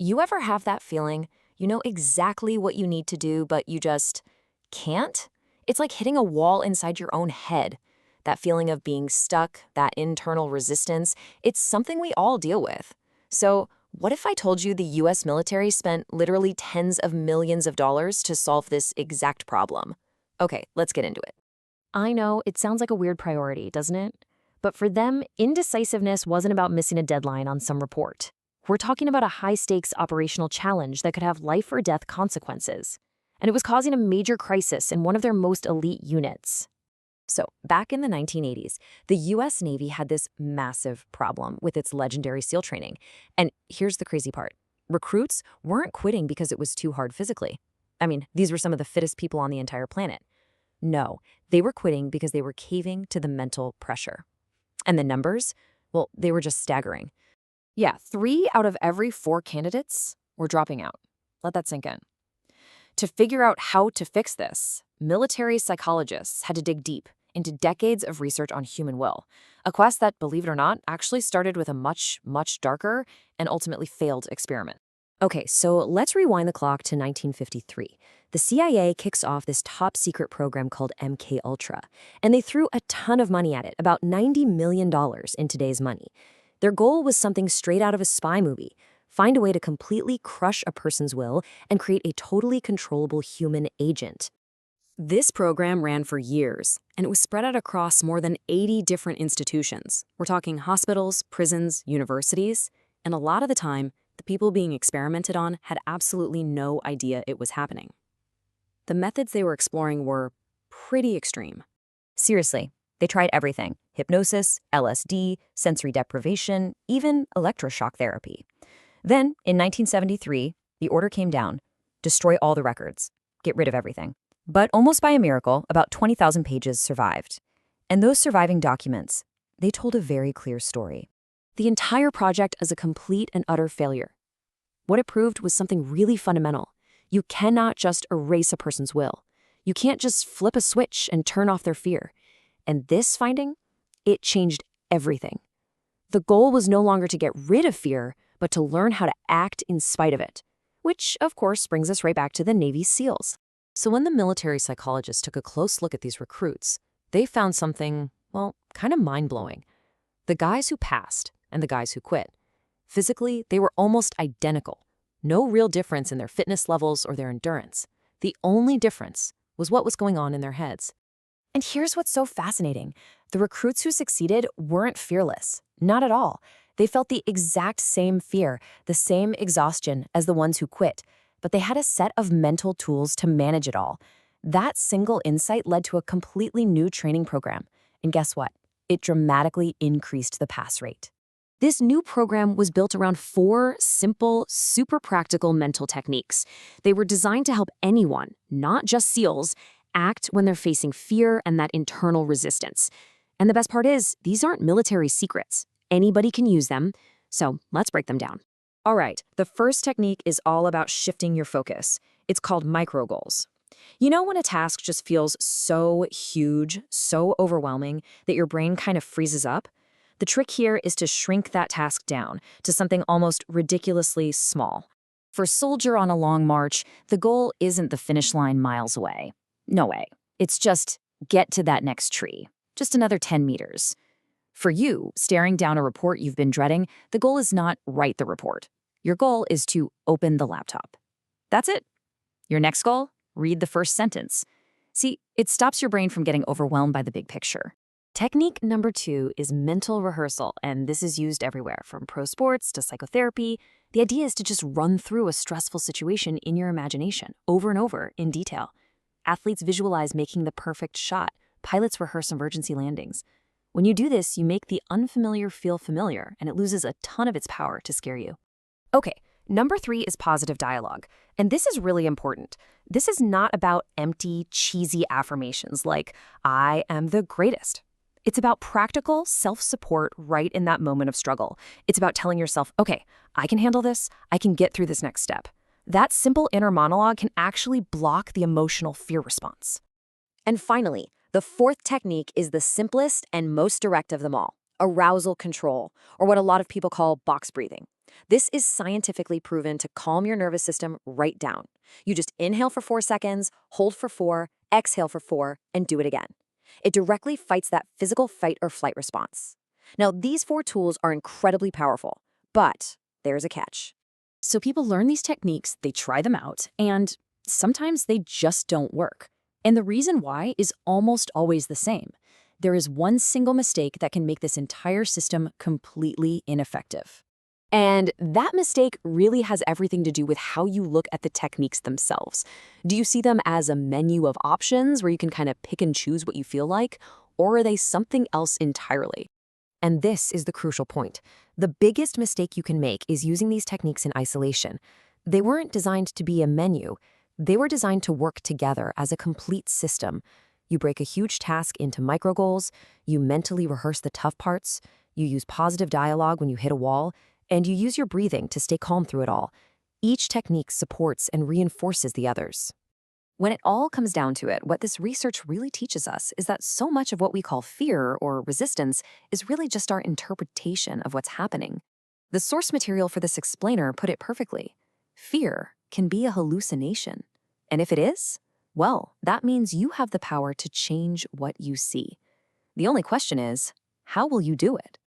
You ever have that feeling? You know exactly what you need to do, but you just can't? It's like hitting a wall inside your own head. That feeling of being stuck, that internal resistance, it's something we all deal with. So, what if I told you the US military spent literally tens of millions of dollars to solve this exact problem? Okay, let's get into it. I know it sounds like a weird priority, doesn't it? But for them, indecisiveness wasn't about missing a deadline on some report. We're talking about a high-stakes operational challenge that could have life or death consequences. And it was causing a major crisis in one of their most elite units. So, back in the 1980s, the US Navy had this massive problem with its legendary SEAL training. And here's the crazy part. Recruits weren't quitting because it was too hard physically. I mean, these were some of the fittest people on the entire planet. No, they were quitting because they were caving to the mental pressure. And the numbers? Well, they were just staggering. Yeah, 3 out of every 4 candidates were dropping out. Let that sink in. To figure out how to fix this, military psychologists had to dig deep into decades of research on human will, a quest that, believe it or not, actually started with a much, much darker and ultimately failed experiment. Okay, so let's rewind the clock to 1953. The CIA kicks off this top-secret program called MK Ultra, and they threw a ton of money at it, about $90 million in today's money. Their goal was something straight out of a spy movie: find a way to completely crush a person's will and create a totally controllable human agent. This program ran for years, and it was spread out across more than 80 different institutions. We're talking hospitals, prisons, universities, and a lot of the time, the people being experimented on had absolutely no idea it was happening. The methods they were exploring were pretty extreme. Seriously, they tried everything: hypnosis, LSD, sensory deprivation, even electroshock therapy. Then, in 1973, the order came down: destroy all the records, get rid of everything. But almost by a miracle, about 20,000 pages survived. And those surviving documents, they told a very clear story. The entire project is a complete and utter failure. What it proved was something really fundamental. You cannot just erase a person's will. You can't just flip a switch and turn off their fear. And this finding, it changed everything. The goal was no longer to get rid of fear, but to learn how to act in spite of it. Which, of course, brings us right back to the Navy SEALs. So when the military psychologists took a close look at these recruits, they found something, well, kind of mind-blowing. The guys who passed and the guys who quit, physically, they were almost identical. No real difference in their fitness levels or their endurance. The only difference was what was going on in their heads. And here's what's so fascinating. The recruits who succeeded weren't fearless. Not at all. They felt the exact same fear, the same exhaustion as the ones who quit. But they had a set of mental tools to manage it all. That single insight led to a completely new training program. And guess what? It dramatically increased the pass rate. This new program was built around 4 simple, super practical mental techniques. They were designed to help anyone, not just SEALs, act when they're facing fear and that internal resistance. And the best part is, these aren't military secrets. Anybody can use them. So let's break them down. All right, the first technique is all about shifting your focus. It's called micro goals. You know when a task just feels so huge, so overwhelming, that your brain kind of freezes up? The trick here is to shrink that task down to something almost ridiculously small. For a soldier on a long march, the goal isn't the finish line miles away. No way. It's just get to that next tree. Just another 10 meters. For you, staring down a report you've been dreading, the goal is not write the report. Your goal is to open the laptop. That's it. Your next goal? Read the first sentence. See, it stops your brain from getting overwhelmed by the big picture. Technique number 2 is mental rehearsal, and this is used everywhere, from pro sports to psychotherapy. The idea is to just run through a stressful situation in your imagination, over and over, in detail. Athletes visualize making the perfect shot. Pilots rehearse emergency landings. When you do this, you make the unfamiliar feel familiar, and it loses a ton of its power to scare you. Okay, number 3 is positive dialogue. And this is really important. This is not about empty, cheesy affirmations like, I am the greatest. It's about practical self-support right in that moment of struggle. It's about telling yourself, okay, I can handle this. I can get through this next step. That simple inner monologue can actually block the emotional fear response. And finally, the 4th technique is the simplest and most direct of them all: arousal control, or what a lot of people call box breathing. This is scientifically proven to calm your nervous system right down. You just inhale for 4 seconds, hold for 4, exhale for 4, and do it again. It directly fights that physical fight or flight response. Now, these 4 tools are incredibly powerful, but there's a catch. So people learn these techniques, they try them out, and sometimes they just don't work. And the reason why is almost always the same. There is one single mistake that can make this entire system completely ineffective. And that mistake really has everything to do with how you look at the techniques themselves. Do you see them as a menu of options where you can kind of pick and choose what you feel like? Or are they something else entirely? And this is the crucial point. The biggest mistake you can make is using these techniques in isolation. They weren't designed to be a menu. They were designed to work together as a complete system. You break a huge task into micro goals, you mentally rehearse the tough parts, you use positive dialogue when you hit a wall, and you use your breathing to stay calm through it all. Each technique supports and reinforces the others. When it all comes down to it, what this research really teaches us is that so much of what we call fear or resistance is really just our interpretation of what's happening. The source material for this explainer put it perfectly. Fear can be a hallucination. And if it is, well, that means you have the power to change what you see. The only question is, how will you do it?